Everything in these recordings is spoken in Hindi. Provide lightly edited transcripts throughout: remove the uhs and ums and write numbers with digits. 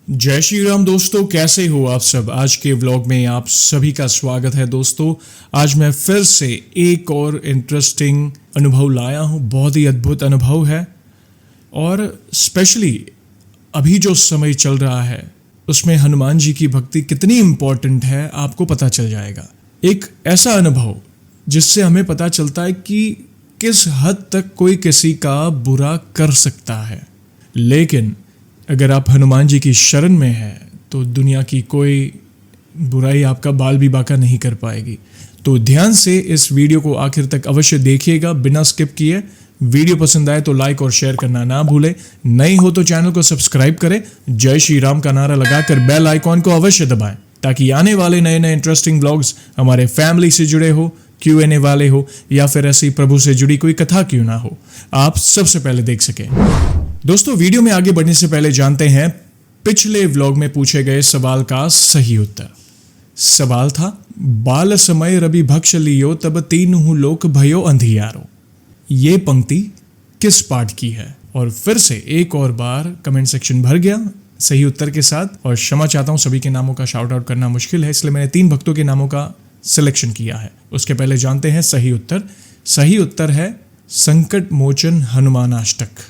जय श्री राम दोस्तों, कैसे हो आप सब। आज के व्लॉग में आप सभी का स्वागत है दोस्तों। आज मैं फिर से एक और इंटरेस्टिंग अनुभव लाया हूँ। बहुत ही अद्भुत अनुभव है और स्पेशली अभी जो समय चल रहा है उसमें हनुमान जी की भक्ति कितनी इम्पोर्टेंट है आपको पता चल जाएगा। एक ऐसा अनुभव जिससे हमें पता चलता है कि किस हद तक कोई किसी का बुरा कर सकता है, लेकिन अगर आप हनुमान जी की शरण में हैं तो दुनिया की कोई बुराई आपका बाल भी बाका नहीं कर पाएगी। तो ध्यान से इस वीडियो को आखिर तक अवश्य देखिएगा बिना स्किप किए। वीडियो पसंद आए तो लाइक और शेयर करना ना भूलें। नए हो तो चैनल को सब्सक्राइब करें। जय श्री राम का नारा लगाकर बेल आइकॉन को अवश्य दबाएं ताकि आने वाले नए नए इंटरेस्टिंग व्लॉग्स हमारे फैमिली से जुड़े हो, Q&A वाले हो या फिर ऐसी प्रभु से जुड़ी कोई कथा क्यों ना हो, आप सबसे पहले देख सकें। दोस्तों, वीडियो में आगे बढ़ने से पहले जानते हैं पिछले व्लॉग में पूछे गए सवाल का सही उत्तर। सवाल था, बाल समय रवि भक्ष लियो तब तीनहु लोक भयो अंधियारो। ये पंक्ति किस पाठ की है? और फिर से एक और बार कमेंट सेक्शन भर गया सही उत्तर के साथ। और क्षमा चाहता हूं, सभी के नामों का शाउट आउट करना मुश्किल है, इसलिए मैंने 3 भक्तों के नामों का सिलेक्शन किया है। उसके पहले जानते हैं सही उत्तर। सही उत्तर है संकट मोचन हनुमानाष्टक।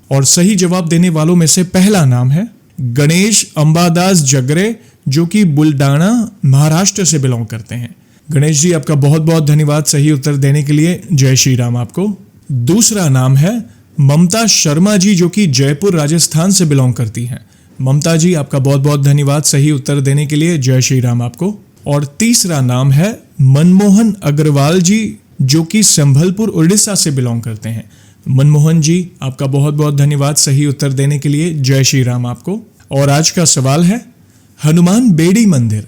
और सही जवाब देने वालों में से पहला नाम है गणेश अंबादास जगरे, जो कि बुलडाना महाराष्ट्र से बिलोंग करते हैं। गणेश जी, आपका बहुत बहुत धन्यवाद सही उत्तर देने के लिए। जय श्री राम आपको। दूसरा नाम है ममता शर्मा जी, जो कि जयपुर राजस्थान से बिलोंग करती हैं। ममता जी, आपका बहुत बहुत धन्यवाद सही उत्तर देने के लिए। जय श्री राम आपको। और तीसरा नाम है मनमोहन अग्रवाल जी, जो कि संभलपुर उड़ीसा से बिलोंग करते हैं। मनमोहन जी, आपका बहुत बहुत धन्यवाद सही उत्तर देने के लिए। जय श्री राम आपको। और आज का सवाल है, हनुमान बेड़ी मंदिर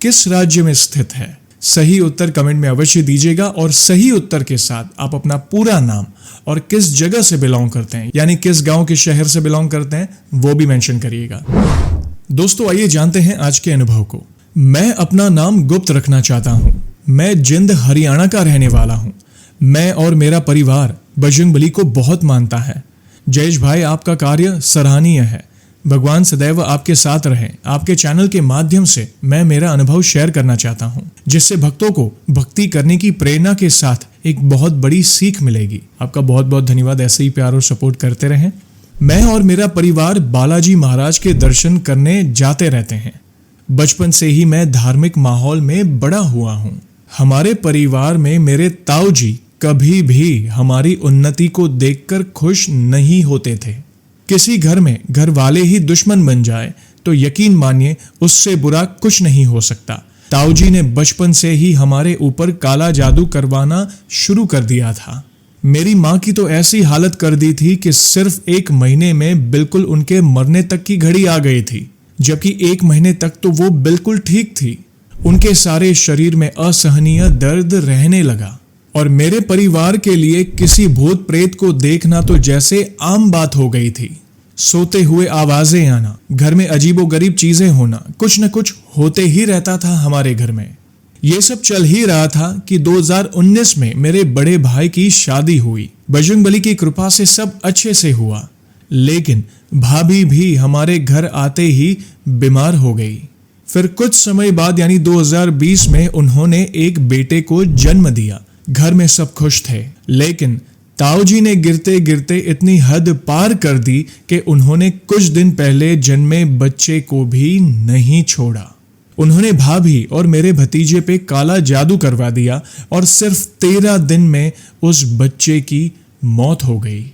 किस राज्य में स्थित है? सही उत्तर कमेंट में अवश्य दीजिएगा और सही उत्तर के साथ आप अपना पूरा नाम और किस जगह से बिलोंग करते हैं, यानी किस गांव के शहर से बिलोंग करते हैं, वो भी मेंशन करिएगा। दोस्तों, आइए जानते हैं आज के अनुभव को। मैं अपना नाम गुप्त रखना चाहता हूं। मैं जिंद हरियाणा का रहने वाला हूं। मैं और मेरा परिवार बजरंगबली को बहुत मानता है। जयेश भाई, आपका कार्य सराहनीय है। भगवान सदैव आपके साथ रहे। आपके चैनल के माध्यम से मैं मेरा अनुभव शेयर करना चाहता हूं, जिससे भक्तों को भक्ति करने की प्रेरणा के साथ एक बहुत बड़ी सीख मिलेगी। आपका बहुत बहुत धन्यवाद, ऐसे ही प्यार और सपोर्ट करते रहें। मैं और मेरा परिवार बालाजी महाराज के दर्शन करने जाते रहते हैं। बचपन से ही मैं धार्मिक माहौल में बड़ा हुआ हूं। हमारे परिवार में मेरे ताऊ जी कभी भी हमारी उन्नति को देखकर खुश नहीं होते थे। किसी घर में घर वाले ही दुश्मन बन जाए तो यकीन मानिए उससे बुरा कुछ नहीं हो सकता। ताऊ जी ने बचपन से ही हमारे ऊपर काला जादू करवाना शुरू कर दिया था। मेरी माँ की तो ऐसी हालत कर दी थी कि सिर्फ 1 महीने में बिल्कुल उनके मरने तक की घड़ी आ गई थी, जबकि 1 महीने तक तो वो बिल्कुल ठीक थी। उनके सारे शरीर में असहनीय दर्द रहने लगा और मेरे परिवार के लिए किसी भूत प्रेत को देखना तो जैसे आम बात हो गई थी। सोते हुए आवाजें आना, घर में अजीबोगरीब चीजें होना, कुछ न कुछ होते ही रहता था हमारे घर में। ये सब चल ही रहा था कि 2019 में मेरे बड़े भाई की शादी हुई। बजरंगबली की कृपा से सब अच्छे से हुआ, लेकिन भाभी भी हमारे घर आते ही बीमार हो गई। फिर कुछ समय बाद यानी 2020 में उन्होंने एक बेटे को जन्म दिया। घर में सब खुश थे, लेकिन ताऊ जी ने गिरते गिरते इतनी हद पार कर दी कि उन्होंने कुछ दिन पहले जन्मे बच्चे को भी नहीं छोड़ा। उन्होंने भाभी और मेरे भतीजे पे काला जादू करवा दिया और सिर्फ 13 दिन में उस बच्चे की मौत हो गई।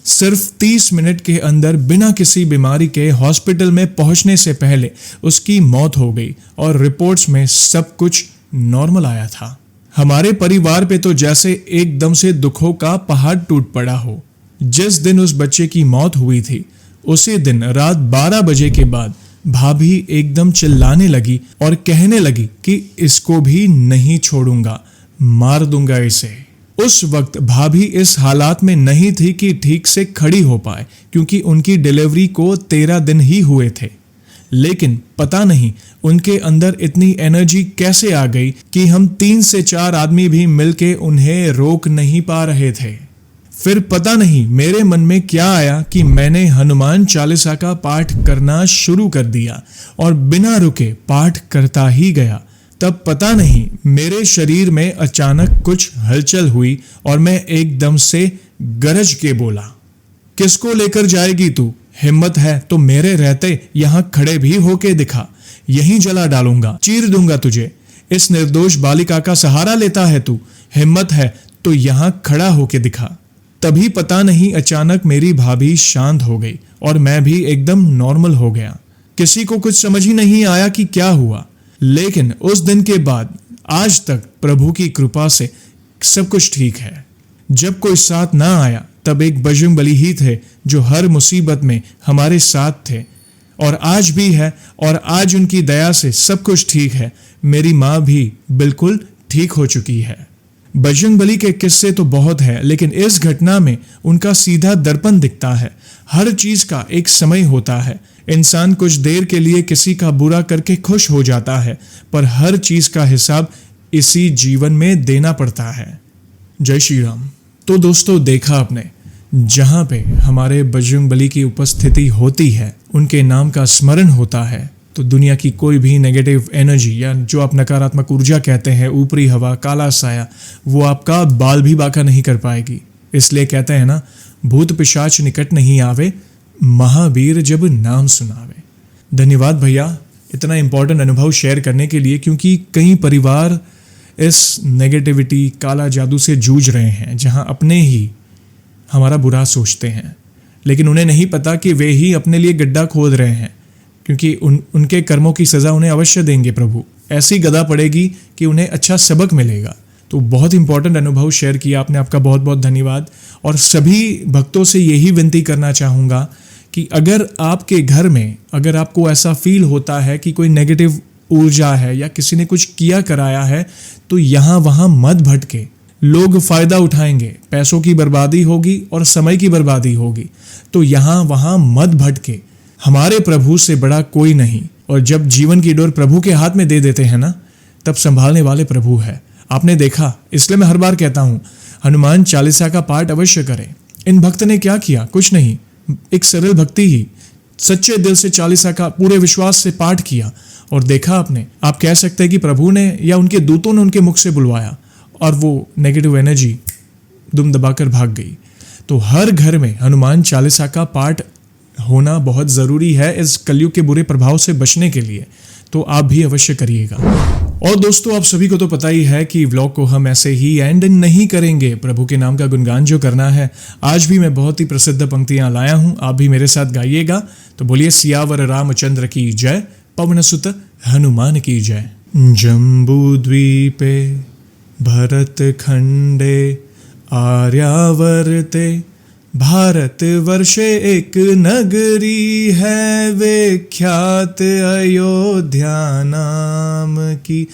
सिर्फ 30 मिनट के अंदर बिना किसी बीमारी के हॉस्पिटल में पहुंचने से पहले उसकी मौत हो गई और रिपोर्ट्स में सब कुछ नॉर्मल आया था। हमारे परिवार पे तो जैसे एकदम से दुखों का पहाड़ टूट पड़ा हो। जिस दिन उस बच्चे की मौत हुई थी उसी दिन रात 12 बजे के बाद भाभी एकदम चिल्लाने लगी और कहने लगी कि इसको भी नहीं छोड़ूंगा, मार दूंगा इसे। उस वक्त भाभी इस हालात में नहीं थी कि ठीक से खड़ी हो पाए, क्योंकि उनकी डिलीवरी को 13 दिन ही हुए थे। लेकिन पता नहीं उनके अंदर इतनी एनर्जी कैसे आ गई कि हम 3 से 4 आदमी भी मिलके उन्हें रोक नहीं पा रहे थे। फिर पता नहीं मेरे मन में क्या आया कि मैंने हनुमान चालीसा का पाठ करना शुरू कर दिया और बिना रुके पाठ करता ही गया। तब पता नहीं मेरे शरीर में अचानक कुछ हलचल हुई और मैं एकदम से गरज के बोला, किसको लेकर जाएगी तू? हिम्मत है तो मेरे रहते यहां खड़े भी होके दिखा, यहीं जला डालूंगा, चीर दूंगा तुझे। इस निर्दोष बालिका का सहारा लेता है तू, हिम्मत है तो यहां खड़ा होके दिखा। तभी पता नहीं अचानक मेरी भाभी शांत हो गई और मैं भी एकदम नॉर्मल हो गया। किसी को कुछ समझ ही नहीं आया कि क्या हुआ, लेकिन उस दिन के बाद आज तक प्रभु की कृपा से सब कुछ ठीक है। जब कोई साथ ना आया तब एक बजरंगबली ही थे जो हर मुसीबत में हमारे साथ थे और आज भी है, और आज उनकी दया से सब कुछ ठीक है। मेरी माँ भी बिल्कुल ठीक हो चुकी है। बजरंगबली के किस्से तो बहुत है, लेकिन इस घटना में उनका सीधा दर्पण दिखता है। हर चीज का एक समय होता है। इंसान कुछ देर के लिए किसी का बुरा करके खुश हो जाता है, पर हर चीज का हिसाब इसी जीवन में देना पड़ता है। जय श्री राम। तो दोस्तों, देखा आपने, जहां पे हमारे बजरंगबली की उपस्थिति होती है, उनके नाम का स्मरण होता है, तो दुनिया की कोई भी नेगेटिव एनर्जी या जो आप नकारात्मक ऊर्जा कहते हैं, ऊपरी हवा, काला साया, वो आपका बाल भी बाका नहीं कर पाएगी। इसलिए कहते हैं ना, भूत पिशाच निकट नहीं आवे, महावीर जब नाम सुनावे। धन्यवाद भैया इतना इंपॉर्टेंट अनुभव शेयर करने के लिए, क्योंकि कई परिवार इस नेगेटिविटी, काला जादू से जूझ रहे हैं, जहां अपने ही हमारा बुरा सोचते हैं, लेकिन उन्हें नहीं पता कि वे ही अपने लिए गड्ढा खोद रहे हैं, क्योंकि उनके कर्मों की सज़ा उन्हें अवश्य देंगे प्रभु। ऐसी गदा पड़ेगी कि उन्हें अच्छा सबक मिलेगा। तो बहुत इंपॉर्टेंट अनुभव शेयर किया आपने, आपका बहुत बहुत धन्यवाद। और सभी भक्तों से यही विनती करना चाहूँगा कि अगर आपके घर में, अगर आपको ऐसा फील होता है कि कोई नेगेटिव ऊर्जा है या किसी ने कुछ किया कराया है, तो यहाँ वहाँ मत भटके। लोग फायदा उठाएंगे, पैसों की बर्बादी होगी और समय की बर्बादी होगी। तो यहाँ वहाँ मत भटके। हमारे प्रभु से बड़ा कोई नहीं, और जब जीवन की डोर प्रभु के हाथ में दे देते हैं ना, तब संभालने वाले प्रभु है। आपने देखा, इसलिए मैं हर बार कहता हूँ, हनुमान चालीसा का पाठ अवश्य करें। इन भक्त ने क्या किया? कुछ नहीं, एक सरल भक्ति ही, सच्चे दिल से चालीसा का पूरे विश्वास से पाठ किया, और देखा आपने, आप कह सकते हैं कि प्रभु ने या उनके दूतों ने उनके मुख से बुलवाया और वो नेगेटिव एनर्जी दुम दबाकर भाग गई। तो हर घर में हनुमान चालीसा का पाठ होना बहुत ज़रूरी है इस कलयुग के बुरे प्रभाव से बचने के लिए। तो आप भी अवश्य करिएगा। और दोस्तों, आप सभी को तो पता ही है कि व्लॉग को हम ऐसे ही एंड नहीं करेंगे। प्रभु के नाम का गुणगान जो करना है, आज भी मैं बहुत ही प्रसिद्ध पंक्तियां लाया हूं, आप भी मेरे साथ गाइएगा। तो बोलिए, सियावर रामचंद्र की जय, पवन सुत हनुमान की जय। जम्बू द्वीपे भरत खंडे आर्यावर्ते भारत वर्षे एक नगरी है विख्यात अयोध्या नाम की।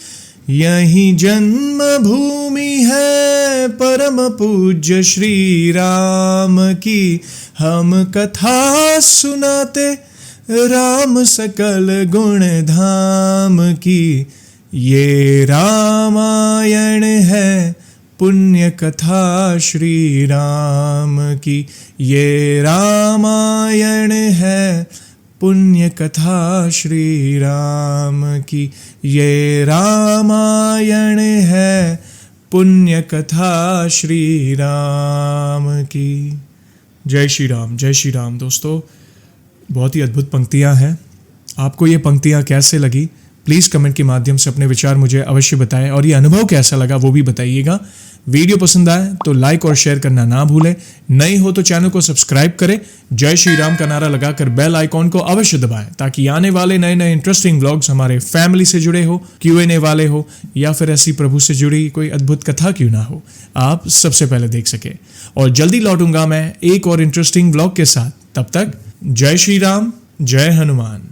यही जन्म भूमि है परम पूज्य श्री राम की। हम कथा सुनाते राम सकल गुण धाम की। ये रामायण है पुण्य कथा श्री राम की। ये रामायण है पुण्य कथा श्री राम की। ये रामायण है पुण्य कथा श्री राम की। जय श्री राम, जय श्री राम। दोस्तों, बहुत ही अद्भुत पंक्तियां हैं। आपको ये पंक्तियां कैसे लगी, प्लीज़ कमेंट के माध्यम से अपने विचार मुझे अवश्य बताएं, और ये अनुभव कैसा लगा वो भी बताइएगा। वीडियो पसंद आए तो लाइक और शेयर करना ना भूलें। नए हो तो चैनल को सब्सक्राइब करें। जय श्री राम का नारा लगाकर बेल आइकॉन को अवश्य दबाएं, ताकि आने वाले नए नए इंटरेस्टिंग व्लॉग्स हमारे फैमिली से जुड़े हो, Q&A वाले हो, या फिर ऐसी प्रभु से जुड़ी कोई अद्भुत कथा क्यों ना हो, आप सबसे पहले देख सके। और जल्दी लौटूंगा मैं एक और इंटरेस्टिंग व्लॉग के साथ। तब तक जय श्री राम, जय हनुमान।